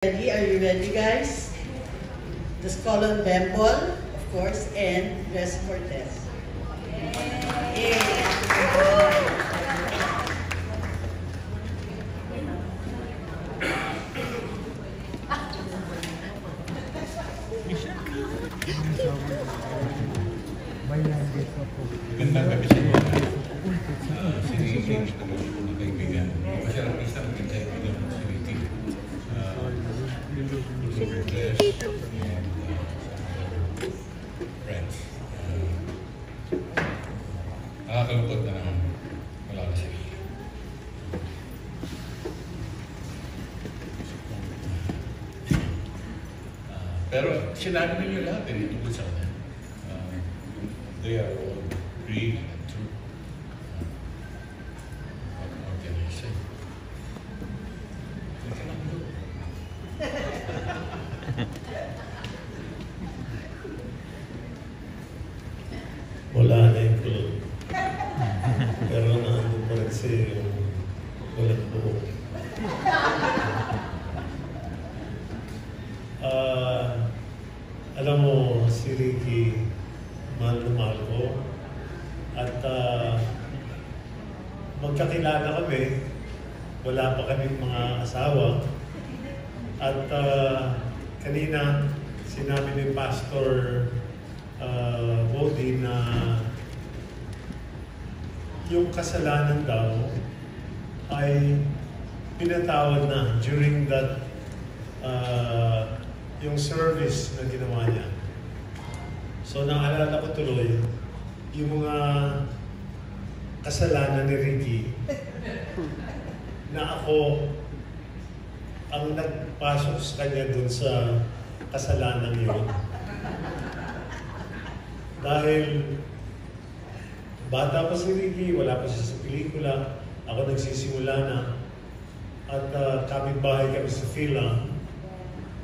Ready? Are you ready, guys? The Scolon Bembol, of course, and Les Cortez. Yeah. Gandang gabi sa inyo. Si Ricky, mga kaibigan. Masarap isang kaibigan mo si Ricky. Friends. Nakakalungkot na naman. Wala na si Ricky. Pero sinabi ninyo lahat tungkol sa kanya. They are all real and true. What can I say? I cannot do. Wala na yung kulot. Pero naandun pa rin siya yung walang buhok. Alam mo, si Ricky, mahal na mahal ko. At magkakilala kami. Wala pa kaming mga asawa. At kanina, sinabi ni Pastor Bodhi na yung kasalanan daw ay pinatawad na during that yung service na ginawa niya. So naalala ko tuloy yung mga kasalanan ni Ricky na ako ang nagpasok sa kanya dun sa kasalanan yun. Dahil bata pa si Ricky, wala pa siya sa pelikula, ako nagsisimula na at kapitbahay kami sa Phila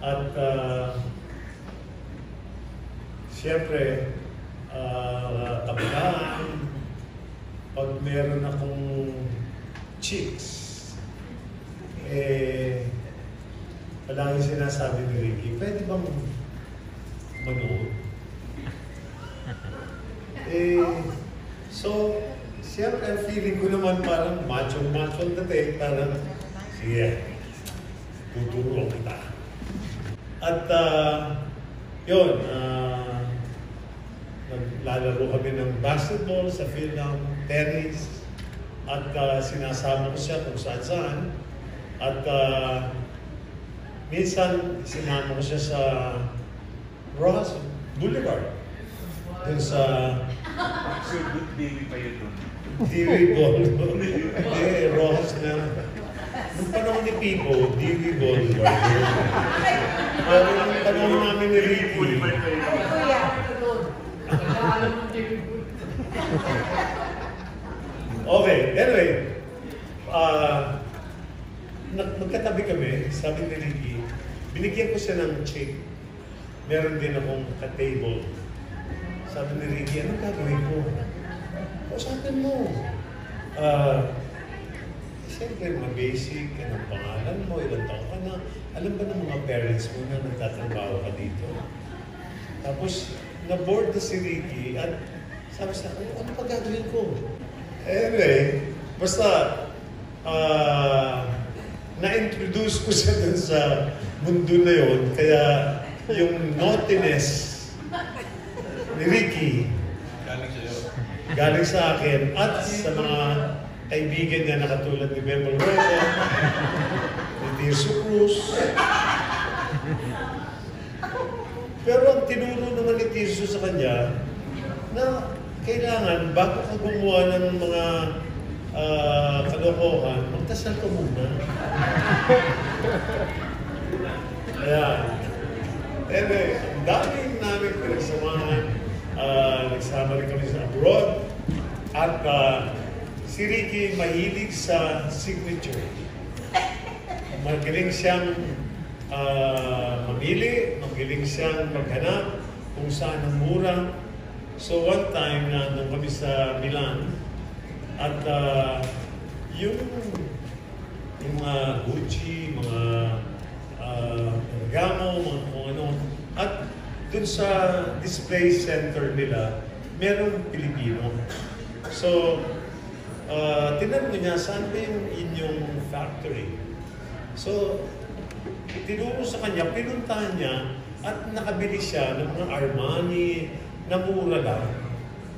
at siyempre kabataan, pag meron akong chicks, palagi sinasabi ni Ricky, pwede bang manood? So, siyempre, ang feeling ko naman parang macho-macho dati, parang, sige, tuturo kita. At, yun, naglalaro kami ng basketball sa Philham, tennis, at sinasama ko siya kung saan-saan. At minsan, sinama ko siya sa Rojas Boulevard. Dun sa... So, good baby pa yun doon. Dewey Ball. Hindi, Rojas na. Nung panahon ni Pipo, Dewey Boulevard. Pero nung panahon namin ni Ricky... Okay, anyway. Magkatabi kami, sabi ni Ricky, binigyan ko siya ng check. Meron din akong ka-table. Sabi ni Ricky, anong gagawin ko? Kausapin mo. Siyempre, mga basic, anong pangalan mo, ilang taon ka na. Alam ba ng mga parents mo na nagtatrabaho ka dito? Tapos, na-board na si Ricky at sabi sa akin, ano pa gagawin ko? Anyway, basta, na-introduce ko siya dun sa mundo na yun. Kaya, yung naughtiness ni Ricky, galing sa akin at sa mga kaibigan niya na katulad ni Bembol Rueda, ni Tirso Cruz. Pero ang tinuro naman ni Tirso sa kanya na kailangan, bago ka gumawa ng mga kalokohan, magdasal ka muna. Ayan. Anyway, ang daming namin pinagsamahan. Nagsama rin kami sa abroad. At si Ricky mahilig sa signature. Magaling siyang mamili, magaling siyang maghanap kung saan ang mura. So one time, nandun kami sa Milan at yung mga Gucci, mga Bergamo, mga kung ano. At dun sa display center nila, merong Pilipino. So, tinanong niya, saan ba yung inyong factory? So, tinuro sa kanya, pinuntahan niya, at nakabili siya ng mga Armani na mura lang.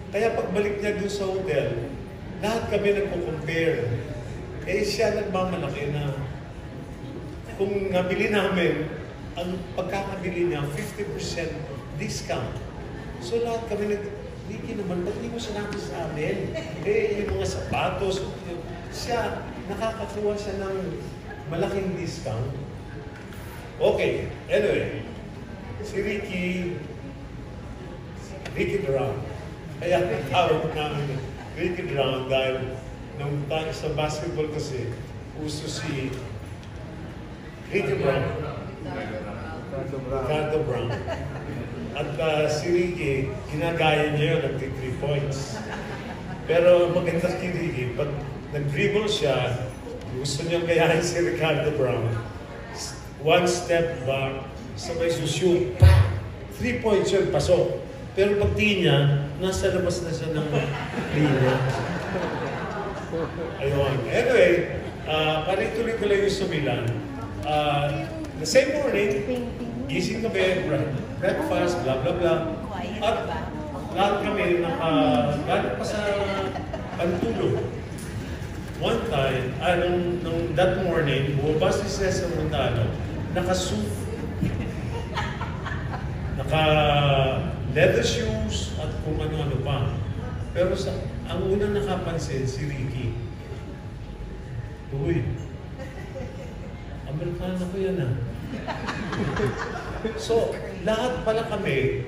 Kaya pagbalik niya dun sa hotel, lahat kami nagko-compare. Eh siya nagmamalaki na kung nabili namin, ang pagkakabili niya, 50% discount. So lahat kami Ricky naman, ba't hindi mo sinabi sa amin? Eh, yung mga sapatos, siya, nakakakuha siya ng malaking discount. Okay, anyway, si Ricky Brown. Kaya tawag namin Ricky Brown dahil nung tayo sa basketball kasi, uso si Ricky Brown. Ricardo Brown. At si Ricky, ginagaya niya yun, nagti 3 points. Pero maganda kay Ricky, pag nag-dribble siya, gusto niyang gayahin si Ricardo Brown. 1 step back, sabay shoot, 3 points yun, pasok. Pero pag tingin niya, nasa labas na siya ng linya. Ayun. Anyway, parituloy ko lang yung sumilan. The same morning, gising kami, breakfast, blah, blah, blah. At lahat kami galing pa sa pantulog. One time, nung that morning, bumabas si Cesar Montano, naka-suit. Naka-leather shoes at kung ano-ano pa. Pero ang unang nakapansin, si Ricky. Uy, Amerikano ko yan ah. So, lahat pala kami,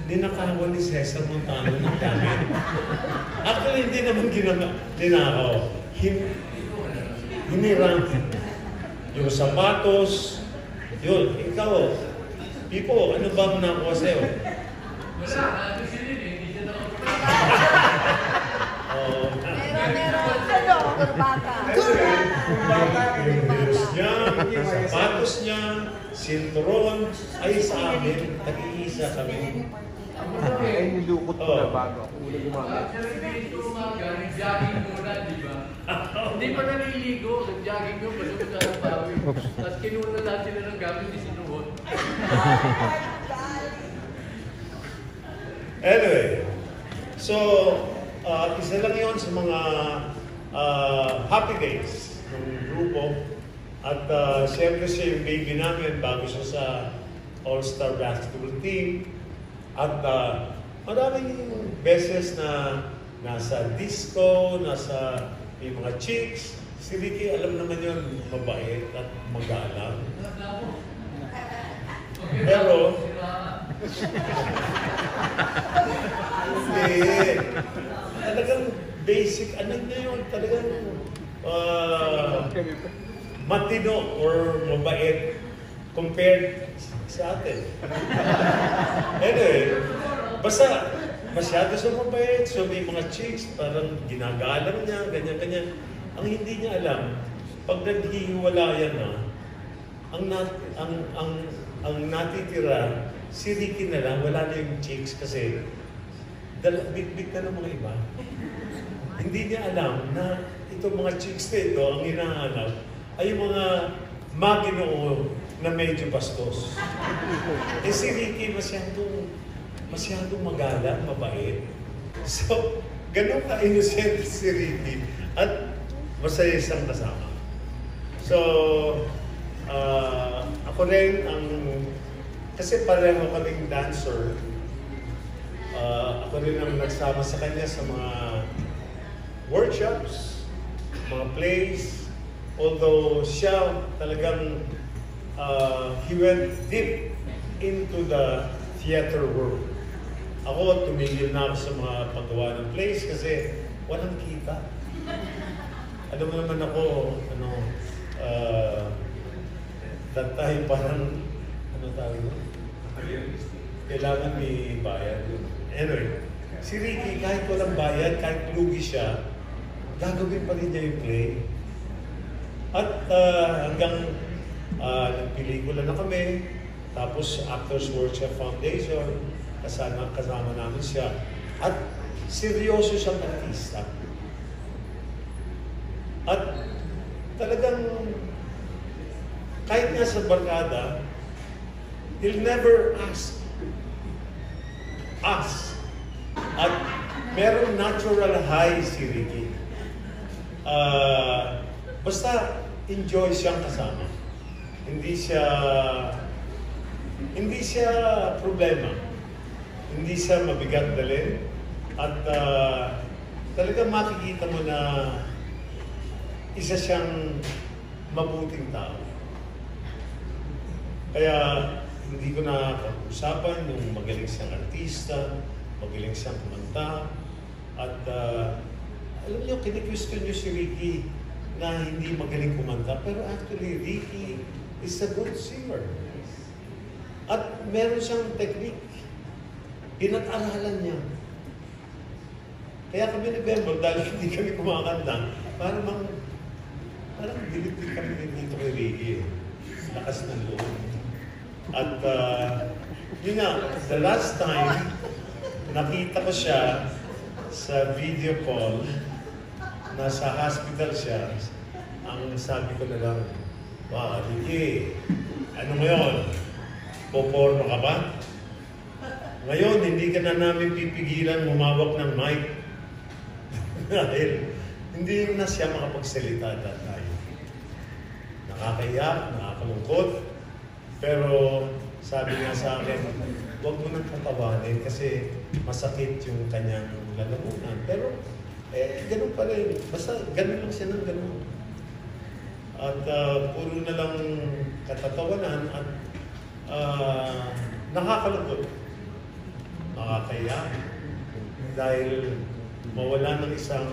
ninakawan ni Cesar Montano ng gamit. Actually, hindi naman ninakaw. Hinirang. Yung sapatos, yun, ikaw, Pipo, ano bang nakuha sa'yo? Wala, ano siya din eh, hindi siya nakapagpapalala. Yung sapatos niya, sinturon, ay sa amin, nag-iisa kami. Ay, nilukot ko na bago ako ulang gumamit. Dito umaga, nag-jogging muna, di ba? Hindi pa naliligo, nag-jogging yun, basta sa pawi. Tapos kinuna lahat sila ng gamit, di sinuhot. Anyway, so, isa lang yun sa mga happy days ng grupo. At siyempre siya yung baby namin bago siya sa All-Star Basketball Team. At maraming beses na nasa disco, nasa may mga chicks. Si Ricky, alam naman yun, mabait at magalang. Pero, hindi. Talagang basic, ano na yun, talagang matino or mabait compared sa atin. Anyway, basta masyado siya mabait, so may mga chicks, parang ginagalang niya, ganyan-ganyan. Ang hindi niya alam, pag naghihiwalayan na, ang natitira, si Ricky na lang, wala na yung chicks kasi bit-bit na ng mga iba. Hindi niya alam na itong mga chicks na ito, ang hinahanap, ay yung mga maginoo na medyo bastos. Eh si Ricky masyadong magalang, mabait. So, ganun ka-innocent si Ricky at masaya siyang kasama. So, ako rin kasi pareho kaming dancer, ako rin ang nagsama sa kanya sa mga workshops, mga plays. Although siya talagang he went deep into the theater world. Ako, tumigil na ako sa mga paggawa ng plays kasi walang kita. Alam mo naman ako, that time parang, tawag mo? Kailangan may bayad. Anyway, si Ricky, kahit walang bayad, kahit lugi siya, gagawin pa rin niya yung play. At hanggang Nagpelikula na kami. Tapos Actors Workshop Foundation, kasama namin siya. At seryoso siyang artista. At talagang kahit nga sa barkada, he'll never ask us. At merong natural high si Ricky. Basta enjoy siyang kasama. Hindi siya problema. Hindi siya mabigat dalhin. At talagang makikita mo na isa siyang mabuting tao. Kaya hindi ko na usapan yung magaling siyang artista, magaling siyang kumanta, at alam niyo, kini-question niyo si Ricky na hindi magaling kumanta, pero actually, Ricky is a good singer. At meron siyang technique. Pinag-aralan niya. Kaya kami ni-Bembol, dahil hindi kami kumakanta, parang bilib-bilib kami dito kay Ricky. Lakas ng loob. At yun nga, the last time, nakita ko siya sa video call, nasa hospital siya, ang sabi ko na lang, wow, Ricky, ano ngayon? Poporno ka ba? Ngayon, hindi ka na namin pipigilan humawak ng mic. Dahil hindi na siya makapagsalita that time. Nakakaiyak, nakakalungkot, pero sabi nga sa akin, huwag mo nang tatawanin kasi masakit yung kanyang lalamunan. Pero, ganun pa rin. Basta ganun lang siya ng ganun. At puro na lang katatawanan at nakakalungkot. Nakakaiyak. Dahil mawala ng isang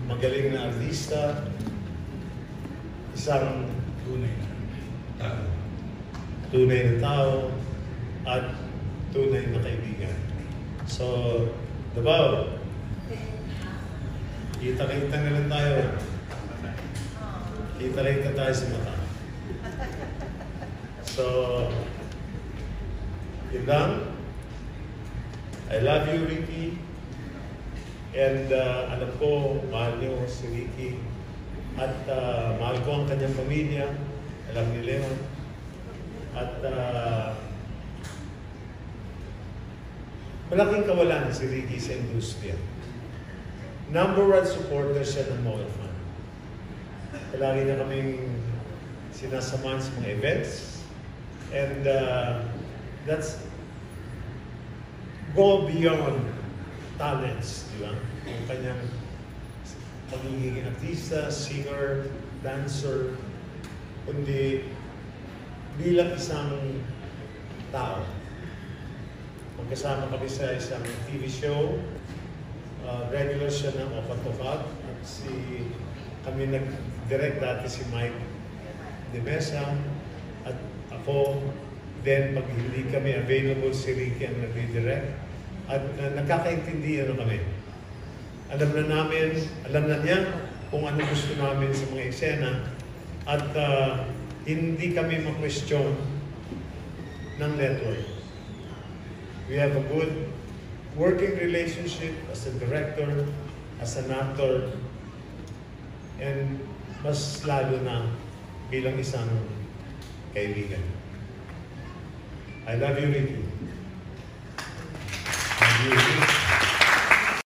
magaling na artista, isang tunay na tao, at tunay na kaibigan. So, Davao, kita-kita na lang tayo. Kita-kita tayo sa mata. So, yun lang. I love you, Ricky. And alam ko, mahal niyo si Ricky. At mahal ko ang kanyang pamilya. Alam ni Leon. At malaking kawalan si Ricky sa industriya. Number one supporter siya ng Mobile Fund. Lagi na kaming sinasamahan sa mga events. And that's go beyond talents, di ba? Yung kanyang pagiging artista, singer, dancer, kundi bilang isang tao. Magkasama kami sa isang TV show, regular siya ng Opat-Opat, at kami nag-direct dati si Mike De Mesa, at ako, then pag hindi kami available, si Ricky ang nag-redirect, at nagkakaintindihan na kami. Alam na niya kung ano gusto namin sa mga eksena, at hindi kami ma-question ng network. We have a good working relationship as a director, as an actor, and mas lalo na bilang isang kaibigan. I love you, Ricky. Thank you.